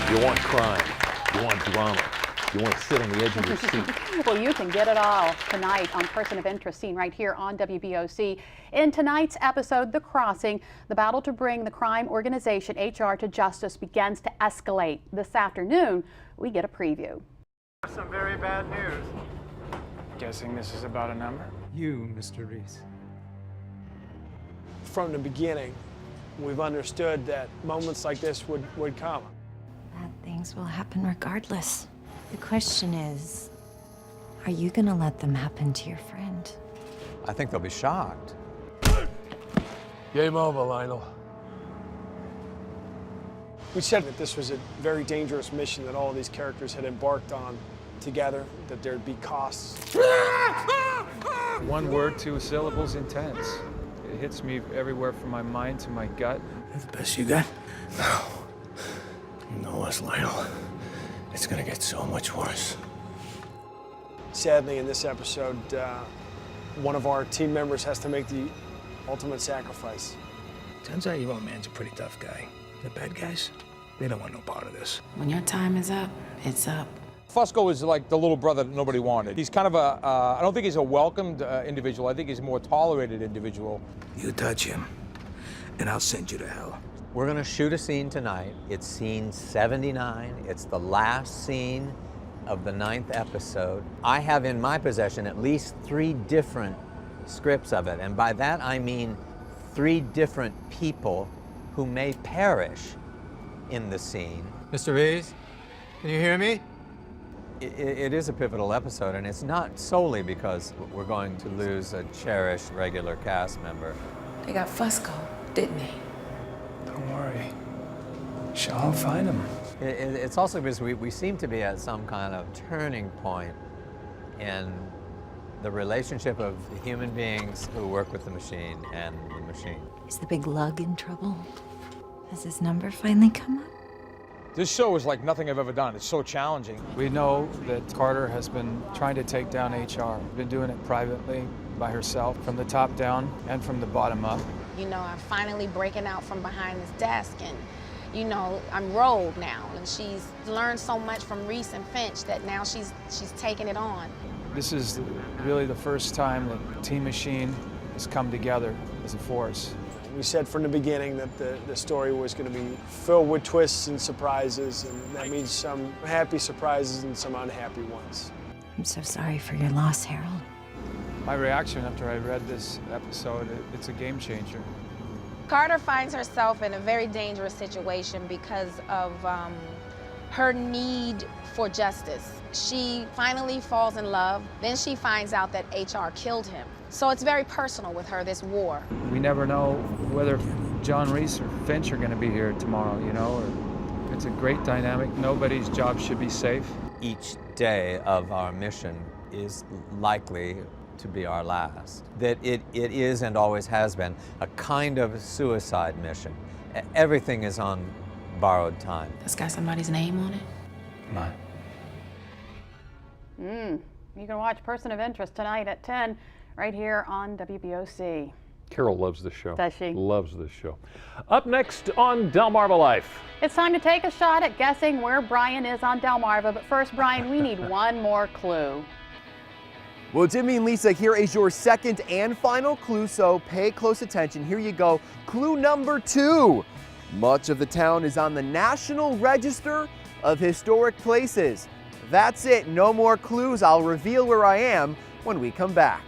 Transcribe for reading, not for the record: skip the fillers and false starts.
You want crime. You want drama. You want to sit on the edge of your seat. Well, you can get it all tonight on Person of Interest, seen right here on WBOC. In tonight's episode, The Crossing, the battle to bring the crime organization HR to justice begins to escalate. This afternoon, we get a preview. Some very bad news. Guessing this is about a number? You, Mr. Reese. From the beginning, we've understood that moments like this would come. Bad things will happen regardless. The question is, are you gonna let them happen to your friend? I think they'll be shocked. Game over, Lionel. We said that this was a very dangerous mission that all of these characters had embarked on together, that there'd be costs. One word, two syllables, intense. It hits me everywhere from my mind to my gut. That's the best you got? No. You know us, Lionel. It's gonna get so much worse. Sadly, in this episode, one of our team members has to make the ultimate sacrifice. Turns out your old man's a pretty tough guy. The bad guys, they don't want no part of this. When your time is up, it's up. Fusco is like the little brother that nobody wanted. He's kind of a, I don't think he's a welcomed individual. I think he's a more tolerated individual. You touch him, and I'll send you to hell. We're going to shoot a scene tonight. It's scene 79. It's the last scene of the 9th episode. I have in my possession at least 3 different scripts of it. And by that I mean 3 different people who may perish in the scene. Mr. Reese, can you hear me? It is a pivotal episode, and it's not solely because we're going to lose a cherished regular cast member. They got Fusco, didn't they? Don't worry. Shall find him. It's also because we seem to be at some kind of turning point in the relationship of the human beings who work with the machine and the machine. Is the big lug in trouble? Has his number finally come up? This show is like nothing I've ever done. It's so challenging. We know that Carter has been trying to take down HR. Been doing it privately, by herself, from the top down and from the bottom up. You know, I'm finally breaking out from behind this desk, and you know, I'm rolled now, and she's learned so much from Reese and Finch that now she's taking it on. This is really the first time that Team Machine has come together as a force. We said from the beginning that the story was going to be filled with twists and surprises, and that means some happy surprises and some unhappy ones. I'm so sorry for your loss, Harold. My reaction after I read this episode, it's a game changer. Carter finds herself in a very dangerous situation because of her need for justice. She finally falls in love, then she finds out that HR killed him. So it's very personal with her, this war. We never know whether John Reese or Finch are going to be here tomorrow, you know. It's a great dynamic. Nobody's job should be safe. Each day of our mission is likely to be our last. That it is and always has been a kind of suicide mission. Everything is on borrowed time. That's got somebody's name on it? Mine. You can watch Person of Interest tonight at 10 right here on WBOC. Carol loves this show. Does she? Loves this show. Up next on DelmarvaLife. It's time to take a shot at guessing where Brian is on Delmarva. But first, Brian, we need one more clue. Well, Jimmy and Lisa, here is your second and final clue, so pay close attention. Here you go. Clue number 2. Much of the town is on the National Register of Historic Places. That's it. No more clues. I'll reveal where I am when we come back.